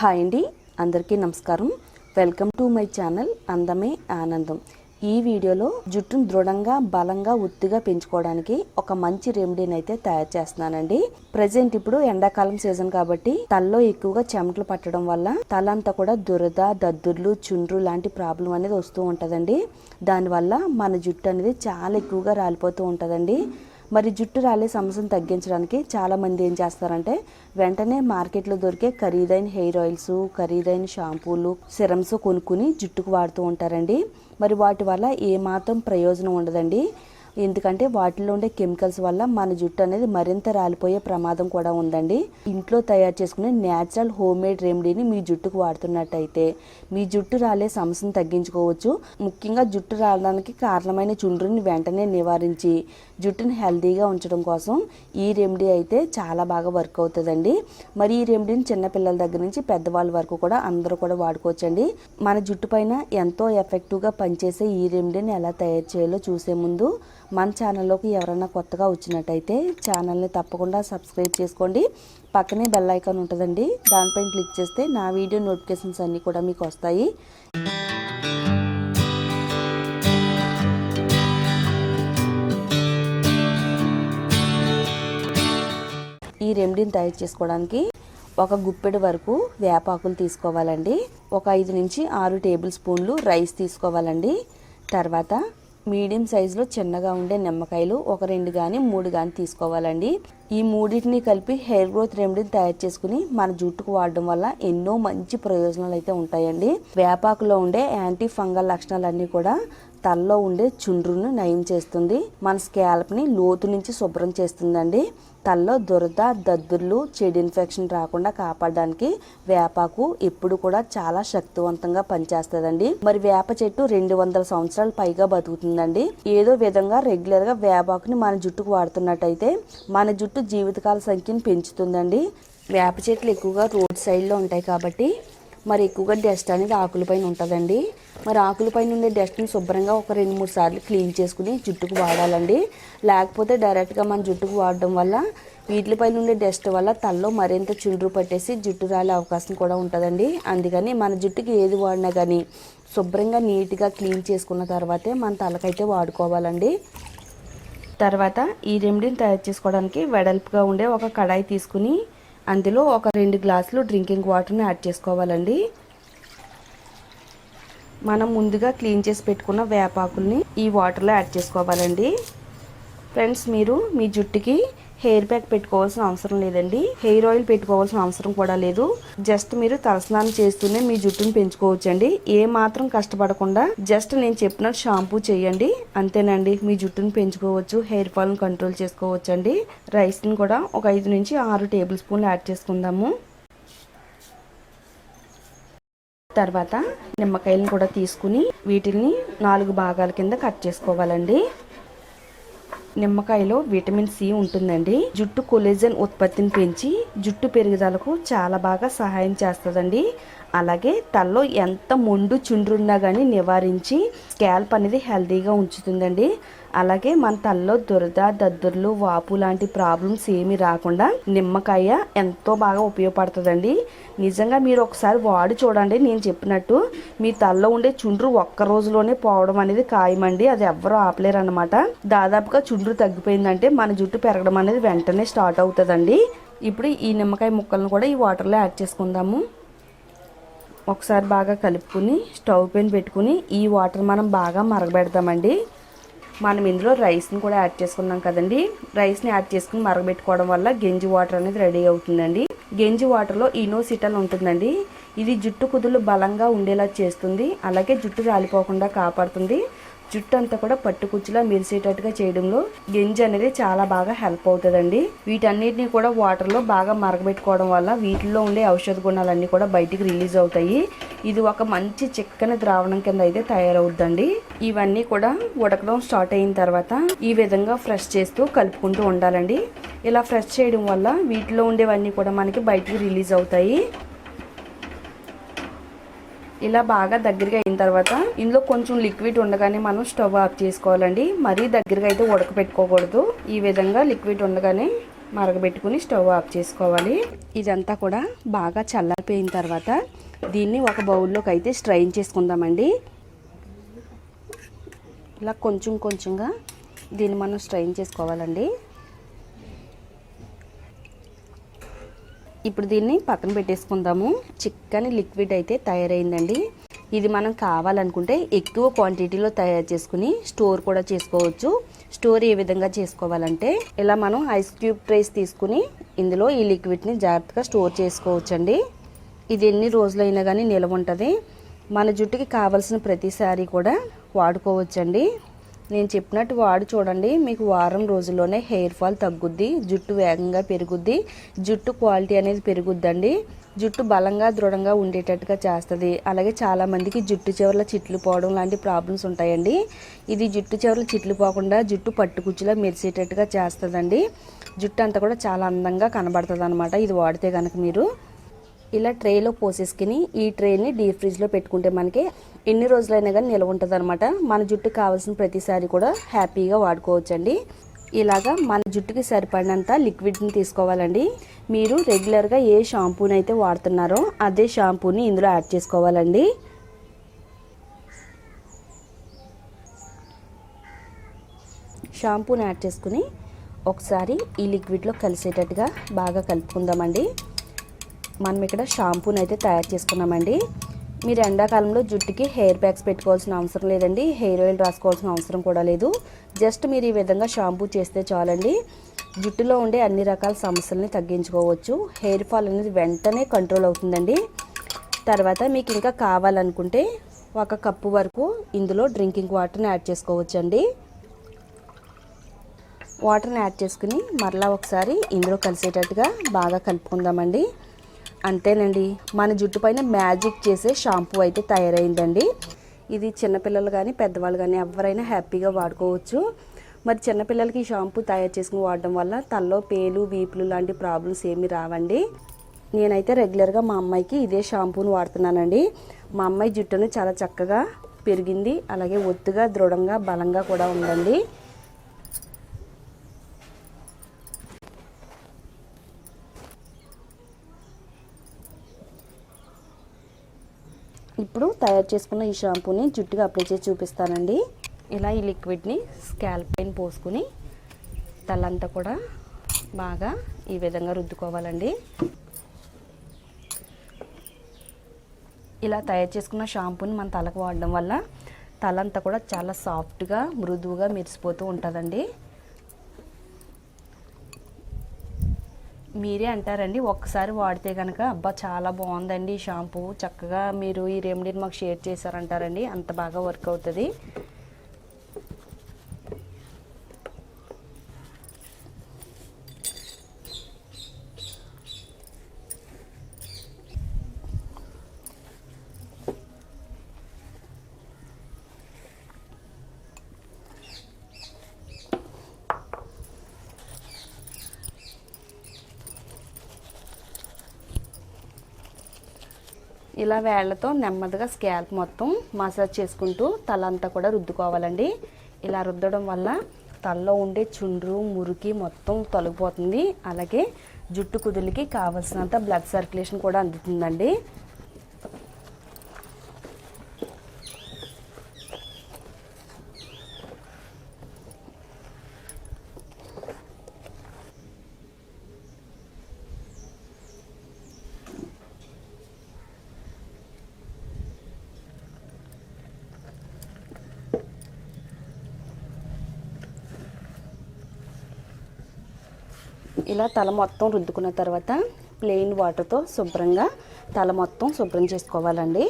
Hi అండి, అందరికీ నమస్కారం. వెల్కమ్ టు మై ఛానల్ అందమే ఆనందం. ఈ వీడియోలో జుట్టును దృఢంగా బలంగా ఒత్తిగా పెంచుకోవడానికి ఒక మంచి రెమెడీని అయితే తయారు చేస్తున్నానండి. ప్రజెంట్ ఇప్పుడు ఎండాకాలం సీజన్ కాబట్టి తలలో ఎక్కువగా చెమటలు పట్టడం వల్ల తల అంతా కూడా దురద, దద్దుర్లు, చుండ్రు లాంటి ప్రాబ్లం అనేది వస్తూ ఉంటుందండి. దానివల్ల మన జుట్టు అనేది చాలా ఎక్కువగా రాలిపోతూ ఉంటుందండి. మరి జుట్టు రాలే సమస్యను తగ్గించడానికి చాలామంది ఏం చేస్తారంటే వెంటనే మార్కెట్లో దొరికే ఖరీదైన హెయిర్ ఆయిల్స్, ఖరీదైన షాంపూలు, సిరమ్స్ కొనుక్కుని జుట్టుకు వాడుతూ ఉంటారండి. మరి వాటి వల్ల ఏమాత్రం ప్రయోజనం ఉండదండి. ఎందుకంటే వాటిలో ఉండే కెమికల్స్ వల్ల మన జుట్టు అనేది మరింత రాలిపోయే ప్రమాదం కూడా ఉందండి. ఇంట్లో తయారు చేసుకునే న్యాచురల్ హోమ్ మేడ్ రెమెడీని మీ జుట్టుకు వాడుతున్నట్టయితే మీ జుట్టు రాలే సమస్యను తగ్గించుకోవచ్చు. ముఖ్యంగా జుట్టు రాలడానికి కారణమైన చుండ్రుని వెంటనే నివారించి జుట్టుని హెల్తీగా ఉంచడం కోసం ఈ రెమెడీ అయితే చాలా బాగా వర్క్ అవుతుందండి. మరి ఈ రెమెడీని చిన్నపిల్లల దగ్గర నుంచి పెద్దవాళ్ళ వరకు కూడా అందరూ కూడా వాడుకోవచ్చండి. మన జుట్టు పైన ఎంతో ఎఫెక్టివ్గా పనిచేసే ఈ రెమెడీని ఎలా తయారు చేయాలో చూసే ముందు మన ఛానల్లోకి ఎవరైనా కొత్తగా వచ్చినట్టయితే ఛానల్ని తప్పకుండా సబ్స్క్రైబ్ చేసుకోండి. పక్కనే బెల్ ఐకాన్ ఉంటుందండి, దానిపైన క్లిక్ చేస్తే నా వీడియో నోటిఫికేషన్స్ అన్నీ కూడా మీకు వస్తాయి. ఈ రెమెడీని తయారు చేసుకోవడానికి ఒక గుప్పెడు వరకు వేపాకులు తీసుకోవాలండి. ఒక 5 నుంచి 6 టేబుల్ స్పూన్లు రైస్ తీసుకోవాలండి. తర్వాత మీడియం సైజులో చిన్నగా ఉండే నిమ్మకాయలు ఒక 2 కానీ 3 కానీ తీసుకోవాలండి. ఈ మూడింటిని కలిపి హెయిర్ గ్రోత్ రెమెడీని తయారు చేసుకుని మన జుట్టుకు వాడడం వల్ల ఎన్నో మంచి ప్రయోజనాలు అయితే ఉంటాయండి. వేపాకులో ఉండే యాంటీ ఫంగల్ లక్షణాలన్నీ కూడా తలలో ఉండే చుండ్రును నయం చేస్తుంది. మన స్కాల్ప్ని లోతు నుంచి శుభ్రం చేస్తుందండి. తలలో దురద, దద్దుర్లు, చెడు ఇన్ఫెక్షన్ రాకుండా కాపాడడానికి వేపాకు ఎప్పుడు కూడా చాలా శక్తివంతంగా పనిచేస్తుందండి. మరి వేప చెట్టు 200 సంవత్సరాలు పైగా బతుకుతుందండి. ఏదో విధంగా రెగ్యులర్గా వేపాకుని మన జుట్టుకు వాడుతున్నట్టయితే మన జుట్టు జీవితకాల సంఖ్యను పెంచుతుందండి. వేప చెట్లు ఎక్కువగా రోడ్ సైడ్లో ఉంటాయి కాబట్టి మరి ఎక్కువగా డస్ట్ అనేది ఆకులపైన ఉంటుందండి. మరి ఆకులపైన ఉండే డస్ట్ని శుభ్రంగా ఒక 2-3 సార్లు క్లీన్ చేసుకుని జుట్టుకు వాడాలండి. లేకపోతే డైరెక్ట్గా మన జుట్టుకు వాడడం వల్ల వీటిపైన ఉండే డస్ట్ వల్ల తలలో మరింత చుండ్రు పట్టేసి జుట్టు రాలే అవకాశం కూడా ఉంటుందండి. అందుకని మన జుట్టుకి ఏది వాడినా కానీ శుభ్రంగా నీట్గా క్లీన్ చేసుకున్న తర్వాతే మన తలకైతే వాడుకోవాలండి. తర్వాత ఈ రెమెడీని తయారు చేసుకోవడానికి వెడల్పుగా ఉండే ఒక కడాయి తీసుకుని అందులో ఒక 2 గ్లాసులు డ్రింకింగ్ వాటర్ని యాడ్ చేసుకోవాలండి. మనం ముందుగా క్లీన్ చేసి పెట్టుకున్న వేపాకుల్ని ఈ వాటర్లో యాడ్ చేసుకోవాలండి. ఫ్రెండ్స్, మీరు మీ జుట్టుకి హెయిర్ ప్యాక్ పెట్టుకోవాల్సిన అవసరం లేదండి. హెయిర్ ఆయిల్ పెట్టుకోవాల్సిన అవసరం కూడా లేదు. జస్ట్ మీరు తలస్నానం చేస్తూనే మీ జుట్టుని పెంచుకోవచ్చండి. ఏ మాత్రం కష్టపడకుండా జస్ట్ నేను చెప్పినట్టు షాంపూ చేయండి, అంతేనండి. మీ జుట్టుని పెంచుకోవచ్చు, హెయిర్ ఫాల్ని కంట్రోల్ చేసుకోవచ్చండి. రైస్ని కూడా ఒక 5 నుంచి 6 టేబుల్ స్పూన్లు యాడ్ చేసుకుందాము. తర్వాత నిమ్మకాయలను కూడా తీసుకుని వీటిని 4 భాగాల కింద కట్ చేసుకోవాలండి. నిమ్మకాయలో విటమిన్ సి ఉంటుందండి. జుట్టు కొలేజన్ ఉత్పత్తిని పెంచి జుట్టు పెరుగుదలకు చాలా బాగా సహాయం చేస్తుందండి. అలాగే తలలో ఎంత మొండు చుండ్రున్నా కానీ నివారించి స్కాల్ప్ అనేది హెల్తీగా ఉంచుతుందండి. అలాగే మన తలలో దురద, దద్దుర్లు, వాపు లాంటి ప్రాబ్లమ్స్ ఏమీ రాకుండా నిమ్మకాయ ఎంతో బాగా ఉపయోగపడుతుందండి. నిజంగా మీరు ఒకసారి వాడి చూడండి. నేను చెప్పినట్టు మీ తలలో ఉండే చుండ్రు ఒక్క రోజులోనే పోవడం అనేది ఖాయమండి. అది ఎవ్వరూ ఆపలేరు అనమాట. దాదాపుగా చుండ్రు తగ్గిపోయిందంటే మన జుట్టు పెరగడం అనేది వెంటనే స్టార్ట్ అవుతుందండి. ఇప్పుడు ఈ నిమ్మకాయ ముక్కలను కూడా ఈ వాటర్లో యాడ్ చేసుకుందాము. ఒకసారి బాగా కలుపుకుని స్టవ్ పైన పెట్టుకుని ఈ వాటర్ మనం బాగా మరగబెడతామండి. మనం ఇందులో రైస్ని కూడా యాడ్ చేసుకున్నాం కదండి. రైస్ని యాడ్ చేసుకుని మరగబెట్టుకోవడం వల్ల గంజి వాటర్ అనేది రెడీ అవుతుందండి. గంజి వాటర్లో ఇనోసిటల్ ఉంటుందండి. ఇది జుట్టు కుదులు బలంగా ఉండేలా చేస్తుంది. అలాగే జుట్టు రాలిపోకుండా కాపాడుతుంది. జుట్టు అంతా కూడా పట్టుకుచ్చులా మెరిసేటట్టుగా చేయడంలో గంజి అనేది చాలా బాగా హెల్ప్ అవుతుందండి. వీటన్నిటిని కూడా వాటర్లో బాగా మరగబెట్టుకోవడం వల్ల వీటిల్లో ఉండే ఔషధ గుణాలన్నీ కూడా బయటికి రిలీజ్ అవుతాయి. ఇది ఒక మంచి చిక్కని ద్రావణం కింద అయితే తయారవుద్దండి. ఇవన్నీ కూడా ఉడకడం స్టార్ట్ అయిన తర్వాత ఈ విధంగా ఫ్రెష్ చేస్తూ కలుపుకుంటూ ఉండాలండి. ఇలా ఫ్రెష్ చేయడం వల్ల వీటిలో ఉండేవన్నీ కూడా మనకి బయటికి రిలీజ్ అవుతాయి. ఇలా బాగా దగ్గరగా అయిన తర్వాత ఇందులో కొంచెం లిక్విడ్ ఉండగానే మనం స్టవ్ ఆఫ్ చేసుకోవాలండి. మరీ దగ్గరగా అయితే ఉడకపెట్టుకోకూడదు. ఈ విధంగా లిక్విడ్ ఉండగానే మరగబెట్టుకుని స్టవ్ ఆఫ్ చేసుకోవాలి. ఇదంతా కూడా బాగా చల్లారిపోయిన తర్వాత దీన్ని ఒక బౌల్లోకి అయితే స్ట్రైన్ చేసుకుందామండి. ఇలా కొంచెం కొంచెంగా దీన్ని మనం స్ట్రైన్ చేసుకోవాలండి. ఇప్పుడు దీన్ని పక్కన పెట్టేసుకుందాము. చిక్కని లిక్విడ్ అయితే తయారైందండి. ఇది మనం కావాలనుకుంటే ఎక్కువ క్వాంటిటీలో తయారు చేసుకుని స్టోర్ కూడా చేసుకోవచ్చు. స్టోర్ ఏ విధంగా చేసుకోవాలంటే ఇలా మనం ఐస్ క్యూబ్ ట్రేస్ తీసుకుని ఇందులో ఈ లిక్విడ్ని జాగ్రత్తగా స్టోర్ చేసుకోవచ్చండి. ఇది ఎన్ని రోజులైనా కానీ నిల్వ ఉంటుంది. మన జుట్టుకి కావాల్సిన ప్రతిసారి కూడా వాడుకోవచ్చండి. నేను చెప్పినట్టు వాడి చూడండి, మీకు వారం రోజుల్లోనే హెయిర్ ఫాల్ తగ్గుద్ది, జుట్టు వేగంగా పెరుగుద్ది, జుట్టు క్వాలిటీ అనేది పెరుగుద్దండి. జుట్టు బలంగా దృఢంగా ఉండేటట్టుగా చేస్తుంది. అలాగే చాలామందికి జుట్టు చివర్ల చిట్లు పోవడం లాంటి ప్రాబ్లమ్స్ ఉంటాయండి. ఇది జుట్టు చివర్ల చిట్లు పోకుండా జుట్టు పట్టుకుచ్చులా మెరిసేటట్టుగా చేస్తుందండి. జుట్టు అంతా కూడా చాలా అందంగా కనబడుతుంది అనమాట ఇది వాడితే కనుక. మీరు ఇలా ట్రేలో పోసేసుకుని ఈ ట్రేని డీప్ ఫ్రిడ్జ్లో పెట్టుకుంటే మనకి ఎన్ని రోజులైనా కానీ నిల్వ ఉంటుంది అనమాట. మన జుట్టుకు కావాల్సిన ప్రతిసారి కూడా హ్యాపీగా వాడుకోవచ్చండి. ఇలాగా మన జుట్టుకి సరిపడినంత లిక్విడ్ని తీసుకోవాలండి. మీరు రెగ్యులర్గా ఏ షాంపూని అయితే వాడుతున్నారో అదే షాంపూని ఇందులో యాడ్ చేసుకోవాలండి. షాంపూని యాడ్ చేసుకుని ఒకసారి ఈ లిక్విడ్లో కలిసేటట్టుగా బాగా కలుపుకుందామండి. మనం ఇక్కడ షాంపూని అయితే తయారు చేసుకున్నామండి. మీరు ఎండాకాలంలో జుట్టుకి హెయిర్ ప్యాక్స్ పెట్టుకోవాల్సిన అవసరం లేదండి. హెయిర్ ఆయిల్ రాసుకోవాల్సిన అవసరం కూడా లేదు. జస్ట్ మీరు ఈ విధంగా షాంపూ చేస్తే చాలండి. జుట్టులో ఉండే అన్ని రకాల సమస్యలని తగ్గించుకోవచ్చు. హెయిర్ ఫాల్ అనేది వెంటనే కంట్రోల్ అవుతుందండి. తర్వాత మీకు ఇంకా కావాలనుకుంటే 1 కప్పు వరకు ఇందులో డ్రింకింగ్ వాటర్ని యాడ్ చేసుకోవచ్చండి. వాటర్ని యాడ్ చేసుకుని మరలా ఒకసారి ఇందులో కలిసేటట్టుగా బాగా కలుపుకుందామండి. అంతేనండి, మన జుట్టు పైన మ్యాజిక్ చేసే షాంపూ అయితే తయారైందండి. ఇది చిన్నపిల్లలు కానీ పెద్దవాళ్ళు కానీ ఎవరైనా హ్యాపీగా వాడుకోవచ్చు. మరి చిన్నపిల్లలకి ఈ షాంపూ తయారు చేసుకుని వాడడం వల్ల తలలో పేలు వీపులు లాంటి ప్రాబ్లమ్స్ ఏమీ రావండి. నేనైతే రెగ్యులర్గా మా అమ్మాయికి ఇదే షాంపూని వాడుతున్నానండి. మా అమ్మాయి జుట్టును చాలా చక్కగా పెరిగింది, అలాగే ఒత్తుగా దృఢంగా బలంగా కూడా ఉందండి. ఇప్పుడు తయారు చేసుకున్న ఈ షాంపూని జుట్టుగా అప్లై చేసి చూపిస్తానండి. ఇలా ఈ లిక్విడ్ని స్కాల్ప్ పైన పోసుకుని తలంతా కూడా బాగా ఈ విధంగా రుద్దుకోవాలండి. ఇలా తయారు చేసుకున్న షాంపూని మన తలకు వాడడం వల్ల తలంతా కూడా చాలా సాఫ్ట్గా మృదువుగా మెరిసిపోతూ ఉంటుందండి. మీరే అంటారండి ఒక్కసారి వాడితే కనుక అబ్బా చాలా బాగుందండి ఈ షాంపూ, చక్కగా మీరు ఈ రెమెడీని మాకు షేర్ చేశారంటారండి. అంత బాగా వర్క్ అవుతుంది. ఇలా వేళ్ళతో నెమ్మదిగా స్కాల్ప్ మొత్తం మసాజ్ చేసుకుంటూ తలంతా కూడా రుద్దుకోవాలండి. ఇలా రుద్దడం వల్ల తలలో ఉండే చుండ్రు మురికి మొత్తం తొలగిపోతుంది. అలాగే జుట్టు కుదులకి కావలసినంత బ్లడ్ సర్క్యులేషన్ కూడా అందుతుందండి. ఇలా తల మొత్తం రుద్దుకున్న తర్వాత ప్లెయిన్ వాటర్తో శుభ్రంగా తల మొత్తం శుభ్రం చేసుకోవాలండి.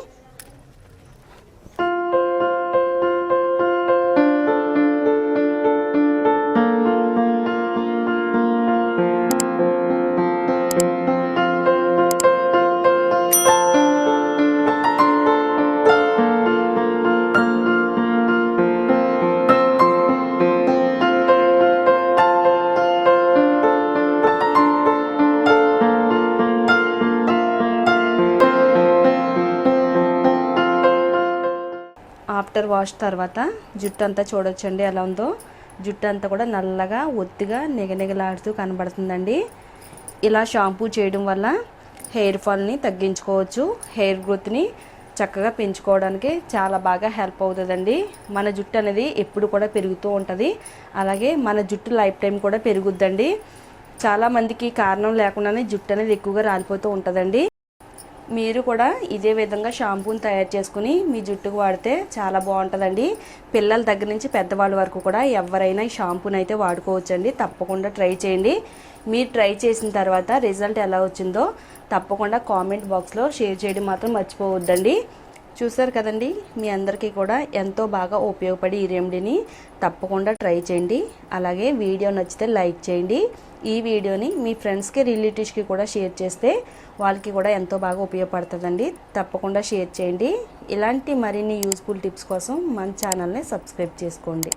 ఆఫ్టర్ వాష్ తర్వాత జుట్టు అంతా చూడొచ్చండి ఎలా ఉందో. జుట్టు అంతా కూడా నల్లగా ఒత్తిగా నిగనిగలాడుతూ కనబడుతుందండి. ఇలా షాంపూ చేయడం వల్ల హెయిర్ ఫాల్ని తగ్గించుకోవచ్చు, హెయిర్ గ్రోత్ని చక్కగా పెంచుకోవడానికి చాలా బాగా హెల్ప్ అవుతుందండి. మన జుట్టు అనేది ఎప్పుడు కూడా పెరుగుతూ ఉంటుంది, అలాగే మన జుట్టు లైఫ్ టైం కూడా పెరుగుద్దండి. చాలామందికి కారణం లేకుండానే జుట్టు అనేది ఎక్కువగా రాలిపోతూ ఉంటుందండి. మీరు కూడా ఇదే విధంగా షాంపూని తయారు చేసుకుని మీ జుట్టుకు వాడితే చాలా బాగుంటుందండి. పిల్లల దగ్గర నుంచి పెద్దవాళ్ళ వరకు కూడా ఎవరైనా ఈ షాంపూని అయితే వాడుకోవచ్చండి. తప్పకుండా ట్రై చేయండి. మీరు ట్రై చేసిన తర్వాత రిజల్ట్ ఎలా వచ్చిందో తప్పకుండా కామెంట్ బాక్స్లో షేర్ చేయడం మాత్రం మర్చిపోవద్దండి. చూసారు కదండి, మీ అందరికీ కూడా ఎంతో బాగా ఉపయోగపడి ఈ రెమెడీని తప్పకుండా ట్రై చేయండి. అలాగే వీడియో నచ్చితే లైక్ చేయండి. ఈ వీడియోని మీ ఫ్రెండ్స్కి రిలేటివ్స్కి కూడా షేర్ చేస్తే వాళ్ళకి కూడా ఎంతో బాగా ఉపయోగపడుతుందండి. తప్పకుండా షేర్ చేయండి. ఇలాంటి మరిన్ని యూస్ఫుల్ టిప్స్ కోసం మన ఛానల్ని సబ్స్క్రైబ్ చేసుకోండి.